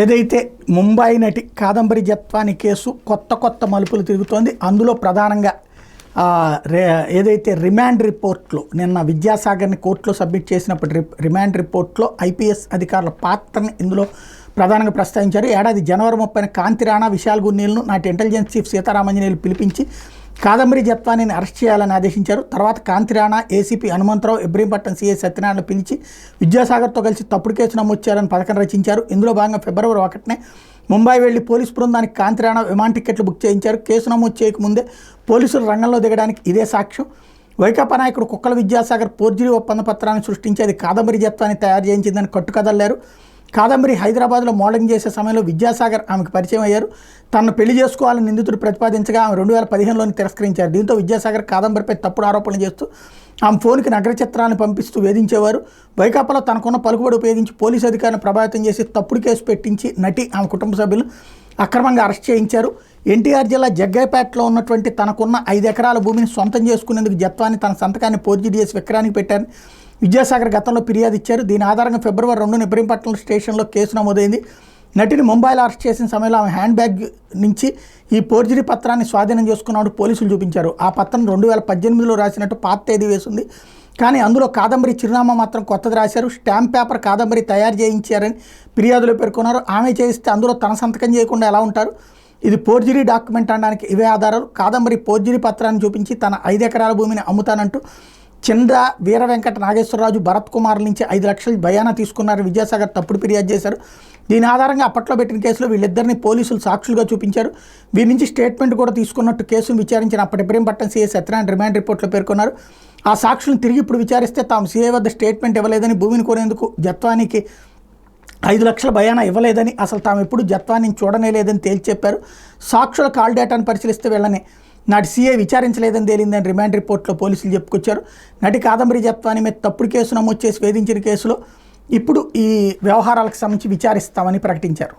ఏదైతే ముంబై నటి కాదంబరి జత్వాని కేసు కొత్త మలుపులు తిరుగుతోంది. అందులో ప్రధానంగా ఏదైతే రిమాండ్ రిపోర్ట్లో నిన్న విద్యాసాగర్ని కోర్టులో సబ్మిట్ చేసినప్పుడు రిమాండ్ రిపోర్ట్లో ఐపీఎస్ అధికారుల పాత్రని ఇందులో ప్రధానంగా ప్రస్తావించారు. ఏడాది జనవరి 30న కాంతి రాణా, విశాల్ గున్నీలను నాటి ఇంటెలిజెన్స్ చీఫ్ సీతారామంజనేయులు పిలిపించి కాదంబరి జత్వానిని అరెస్ట్ చేయాలని ఆదేశించారు. తర్వాత కాంతి రాణా, ఏసీపీ హనుమంతరావు, ఇబ్రహీంపట్నం సీఐ సత్యనారాయణ పిలిచి విద్యాసాగర్తో కలిసి తప్పుడు కేసు నమోదు చేయాలని పథకం రచించారు. ఇందులో భాగంగా ఫిబ్రవరి 1నే ముంబై వెళ్లి పోలీసు బృందానికి కాంతి రాణా విమాన టికెట్లు బుక్ చేయించారు. కేసు నమోదు చేయకముందే పోలీసులు రంగంలో దిగడానికి ఇదే సాక్ష్యం. వైకాపా నాయకుడు కుక్కల విద్యాసాగర్ ఫోర్జరీ ఒప్పంద పత్రాన్ని సృష్టించి అది కాదంబరి జత్వాని తయారు చేయించిందని కట్టుకదల్లారు. కాదంబరి హైదరాబాద్లో మోడలింగ్ చేసే సమయంలో విద్యాసాగర్ ఆమెకు పరిచయం అయ్యారు. తనను పెళ్లి చేసుకోవాలని నిందితుడు ప్రతిపాదించగా ఆమె 2015లోని తిరస్కరించారు. దీంతో విద్యాసాగర్ కాదంబరిపై తప్పుడు ఆరోపణలు చేస్తూ ఆమె ఫోన్కి నగర చిత్రాలను పంపిస్తూ వేధించేవారు. వైకాపాలో తనకున్న పలుకుబడి ఉపయోగించి పోలీసు అధికారిని ప్రభావితం చేసి తప్పుడు కేసు పెట్టించి నటి ఆమె కుటుంబ సభ్యులు అక్రమంగా అరెస్ట్ చేయించారు. ఎన్టీఆర్ జిల్లా జగ్గయ్యపేటలో ఉన్నటువంటి తనకున్న 5 ఎకరాల భూమిని సొంతం చేసుకునేందుకు జత్వాని తన సంతకాన్ని ఫోర్జరీ చేసి విక్రయానికి పెట్టారని విద్యాసాగర్ గతంలో ఫిర్యాదు ఇచ్చారు. దీని ఆధారంగా ఫిబ్రవరి 2న ఇబ్రహీంపట్నం స్టేషన్లో కేసు నమోదైంది. నటిని ముంబైలో అరెస్ట్ చేసిన సమయంలో ఆమె హ్యాండ్ బ్యాగ్ నుంచి ఈ ఫోర్జరీ పత్రాన్ని స్వాధీనం చేసుకున్నప్పుడు పోలీసులు చూపించారు. ఆ పత్రం 2018లో రాసినట్టు పాత తేదీ వేసింది. కానీ అందులో కాదంబరి చిరునామా మాత్రం కొత్తది రాశారు. స్టాంప్ పేపర్ కాదంబరి తయారు చేయించారని ఫిర్యాదులో పేర్కొన్నారు. ఆమె చేయిస్తే అందులో తన సంతకం చేయకుండా ఎలా ఉంటారు? ఇది ఫోర్జరీ డాక్యుమెంట్ అనడానికి ఇవే ఆధారాలు. కాదంబరి ఫోర్జరీ పత్రాన్ని చూపించి తన 5 ఎకరాల భూమిని అమ్ముతానంటూ చంద్ర, వీర వెంకట నాగేశ్వరరాజు, భరత్ కుమార్ నుంచి 5 లక్షల బయానా తీసుకున్నారు. విద్యాసాగర్ తప్పుడు ఫిర్యాదు చేశారు. దీని ఆధారంగా అప్పట్లో పెట్టిన కేసులో వీళ్ళిద్దరిని పోలీసులు సాక్షులుగా చూపించారు. వీరి నుంచి స్టేట్మెంట్ కూడా తీసుకున్నట్టు కేసును విచారించిన అప్పటి ఇబ్రహీంపట్నం సీఐ సత్యనారాయణ రిమాండ్ రిపోర్ట్లో పేర్కొన్నారు. ఆ సాక్షులను తిరిగి ఇప్పుడు విచారిస్తే తాము సీఐ వద్ద స్టేట్మెంట్ ఇవ్వలేదని, భూమిని కొనేందుకు జత్వానికి 5 లక్షల బయానా ఇవ్వలేదని, అసలు తాము ఎప్పుడు జత్వానిని చూడనే లేదని తేల్చి చెప్పారు. సాక్షుల కాల్ డేటాను పరిశీలిస్తే వీళ్ళని నాటి సీఐ విచారించలేదని తేలిందని రిమాండ్ రిపోర్ట్లో పోలీసులు చెప్పుకొచ్చారు. నటి కాదంబరి జత్వాని మీద తప్పుడు కేసు నమోదు చేసి వేధించిన కేసులో ఇప్పుడు ఈ వ్యవహారాలకు సంబంధించి విచారిస్తామని ప్రకటించారు.